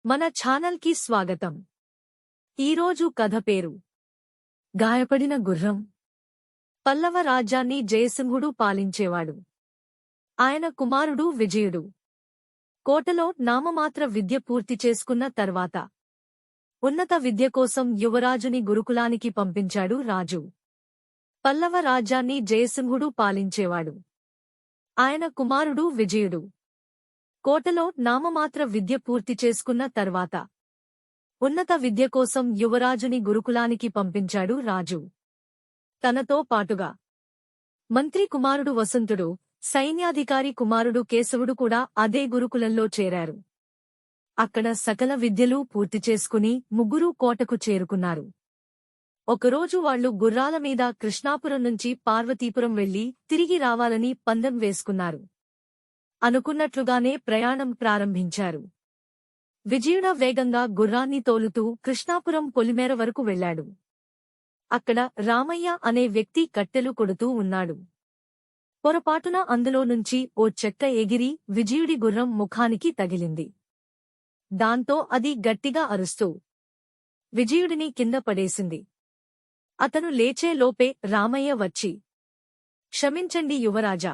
మన ఛానల్కి స్వాగతం. ఈరోజు కథ పేరు గాయపడిన గుర్రం. పల్లవ రాజ్యాన్ని జయసింహుడు పాలించేవాడు. ఆయన కుమారుడు విజయుడు. కోటలో నామమాత్ర విద్య పూర్తి చేసుకున్న తర్వాత ఉన్నత విద్య కోసం యువరాజుని గురుకులానికి పంపించాడు రాజు. పల్లవ రాజ్యాన్ని జయసింహుడు పాలించేవాడు. ఆయన కుమారుడు విజయుడు. కోటలో నామమాత్ర విద్య పూర్తి చేసుకున్న తర్వాత ఉన్నత విద్య కోసం యువరాజుని గురుకులానికి పంపించాడు రాజు. తనతో పాటుగా మంత్రి కుమారుడు వసంతుడు, సైన్యాధికారి కుమారుడు కేశవుడు కూడా అదే గురుకులంలో చేరారు. అక్కడ సకల విద్యలు పూర్తి చేసుకుని ముగ్గురూ కోటకు చేరుకున్నారు. ఒకరోజు వాళ్లు గుర్రాల మీద కృష్ణాపురం నుంచి పార్వతీపురం వెళ్లి తిరిగి రావాలని పందెం వేసుకున్నారు. అనుకున్నట్లుగానే ప్రయాణం ప్రారంభించారు. విజయుడ వేగంగా గుర్రాన్ని తోలుతూ కృష్ణాపురం పొలిమేర వరకు వెళ్లాడు. అక్కడ రామయ్య అనే వ్యక్తి కట్టెలు కొడుతూ ఉన్నాడు. పొరపాటున అందులో నుంచి ఓ చెక్క ఎగిరి విజయుడి గుర్రం ముఖానికి తగిలింది. దాంతో అది గట్టిగా అరుస్తూ విజయుడిని కింద పడేసింది. అతను లేచే లోపే రామయ్య వచ్చి, "క్షమించండి యువరాజా,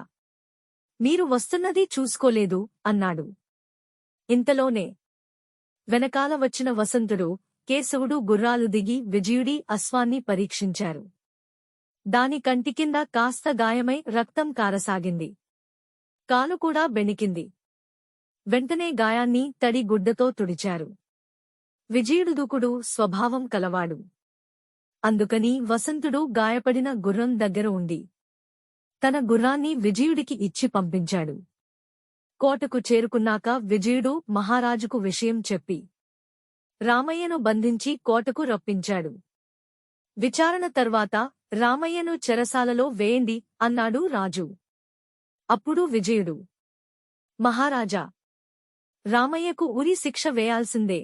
మీరు వస్తున్నది చూసుకోలేదు" అన్నాడు. ఇంతలోనే వెనకాల వచ్చిన వసంతుడు, కేశవుడు గుర్రాలు దిగి విజయుడి అశ్వాన్ని పరీక్షించారు. దాని కంటికింద కాస్త గాయమై రక్తం కారసాగింది. కాలు కూడా బెణికింది. వెంటనే గాయాన్ని తడి గుడ్డతో తుడిచారు. విజయుడు దూకుడు స్వభావం కలవాడు. అందుకని వసంతుడు గాయపడిన గుర్రం దగ్గర ఉండి తన గుర్రాన్ని విజయుడికి ఇచ్చి పంపించాడు. కోటకు చేరుకున్నాక విజయుడు మహారాజుకు విషయం చెప్పి రామయ్యను బంధించి కోటకు రప్పించాడు. విచారణ తర్వాత రామయ్యను చెరసాలలో వేయండి అన్నాడు రాజు. అప్పుడు విజయుడు, "మహారాజా, రామయ్యకు ఉరి శిక్ష వేయాల్సిందే.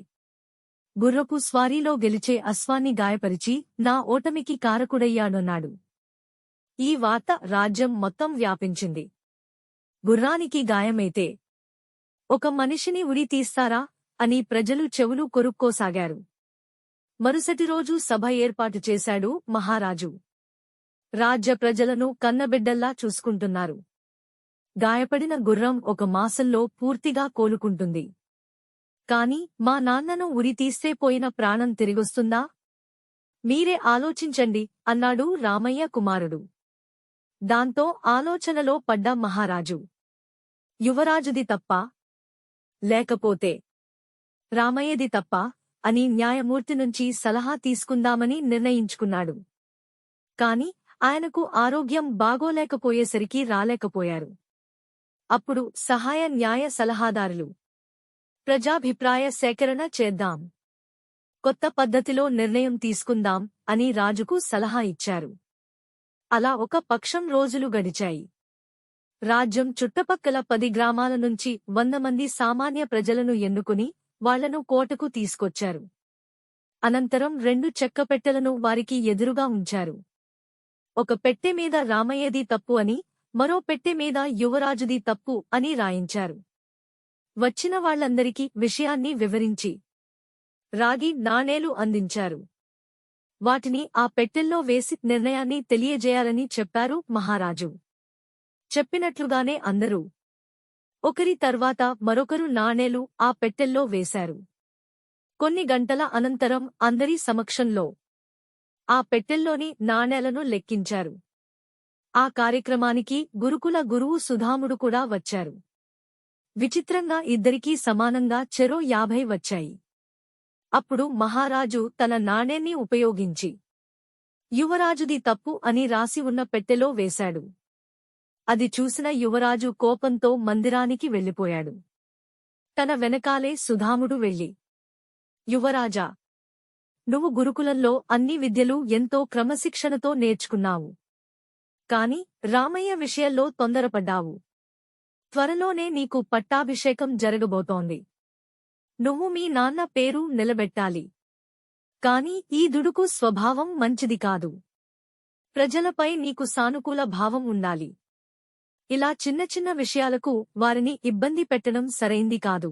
గుర్రపు స్వారీలో గెలిచే అశ్వాన్ని గాయపరిచి నా ఓటమికి కారకుడయ్యాడన్నాడు." ఈ వార్త రాజ్యం మొత్తం వ్యాపించింది. గుర్రానికి గాయమైతే ఒక మనిషిని ఉరి తీస్తారా అని ప్రజలు చెవులు కొరుక్కోసాగారు. మరుసటి రోజు సభ ఏర్పాటు చేశాడు మహారాజు. రాజ్య ప్రజలను కన్నబిడ్డల్లా చూసుకుంటున్నారు. గాయపడిన గుర్రం 1 మాసంలో పూర్తిగా కోలుకుంటుంది. కాని మా నాన్నను ఉరి తీస్తే పోయిన ప్రాణం తిరిగొస్తుందా? మీరే ఆలోచించండి అన్నాడు రామయ్య కుమారుడు. దాంతో ఆలోచనలో పడ్డ మహారాజు, యువరాజుది తప్పా, లేకపోతే రామయ్యది తప్పా అని న్యాయమూర్తి నుంచి సలహా తీసుకుందామని నిర్ణయించుకున్నాడు. కాని ఆయనకు ఆరోగ్యం బాగోలేకపోయేసరికి రాలేకపోయారు. అప్పుడు సహాయ న్యాయ సలహాదారులు, "ప్రజాభిప్రాయ సేకరణ చేద్దాం, కొత్త పద్ధతిలో నిర్ణయం తీసుకుందాం" అని రాజుకు సలహా ఇచ్చారు. అలా 1 పక్షం రోజులు గడిచాయి. రాజ్యం చుట్టపక్కల 10 గ్రామాల నుంచి 100 మంది సామాన్య ప్రజలను ఎన్నుకుని వాళ్లను కోటకు తీసుకొచ్చారు. అనంతరం 2 చెక్కపెట్టెలను వారికి ఎదురుగా ఉంచారు. ఒక పెట్టె మీద రామయ్యది తప్పు అని, మరో పెట్టె మీద యువరాజుది తప్పు అని రాయించారు. వచ్చిన వాళ్లందరికీ విషయాన్ని వివరించి రాగి నాణేలు అందించారు. వాటిని ఆ పెట్టెల్లో వేసి నిర్ణయాన్ని తెలియజేయాలని చెప్పారు మహారాజు. చెప్పినట్లుగానే అందరూ ఒకరి తర్వాత మరొకరు నాణేలు ఆ పెట్టెల్లో వేశారు. కొన్ని గంటల అనంతరం అందరి సమక్షంలో ఆ పెట్టెల్లోని నాణేలను లెక్కించారు. ఆ కార్యక్రమానికి గురుకుల గురువు సుధాముడు కూడా వచ్చారు. విచిత్రంగా ఇద్దరికీ సమానంగా చెరో 50 వచ్చాయి. అప్పుడు మహారాజు తన నాణేన్ని ఉపయోగించి యువరాజుది తప్పు అని రాసి ఉన్న పెట్టెలో వేశాడు. అది చూసిన యువరాజు కోపంతో మందిరానికి వెళ్లిపోయాడు. తన వెనకాలే సుధాముడు వెళ్లి, "యువరాజా, నువ్వు గురుకులంలో అన్ని విద్యలు ఎంతో క్రమశిక్షణతో నేర్చుకున్నావు. కాని రామయ్య విషయంలో తొందరపడ్డావు. త్వరలోనే నీకు పట్టాభిషేకం జరగబోతోంది. నువ్వు మీ నాన్న పేరు నిలబెట్టాలి. కాని ఈ దుడుకు స్వభావం మంచిది కాదు. ప్రజలపై నీకు సానుకూల భావం ఉండాలి. ఇలా చిన్న చిన్న విషయాలకు వారిని ఇబ్బంది పెట్టడం సరైంది కాదు.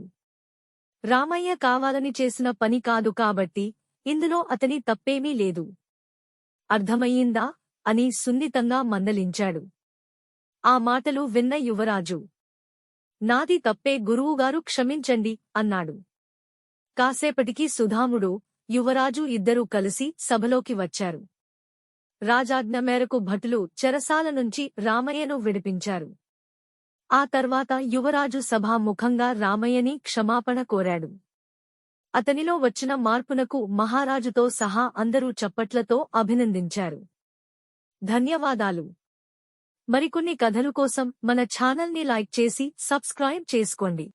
రామయ్య కావాలని చేసిన పని కాదు కాబట్టి ఇందులో అతని తప్పేమీ లేదు. అర్థమయ్యిందా అని సున్నితంగా మందలించాడు. ఆ మాటలు విన్న యువరాజు, నాది తప్పే గురువుగారు క్షమించండి అన్నాడు. కాసేపటికి సుధాముడు, యువరాజు ఇద్దరూ కలిసి సభలోకి వచ్చారు. రాజాజ్ఞ మేరకు భటులు చెరసాల నుంచి రామయ్యను విడిపించారు. ఆ తర్వాత యువరాజు సభాముఖంగా రామయ్యని క్షమాపణ కోరాడు. అతనిలో వచ్చిన మార్పునకు మహారాజుతో సహా అందరూ చప్పట్లతో అభినందించారు. ధన్యవాదాలు. మరికొన్ని కథలు కోసం మన ఛానల్ని లైక్ చేసి సబ్స్క్రైబ్ చేసుకోండి.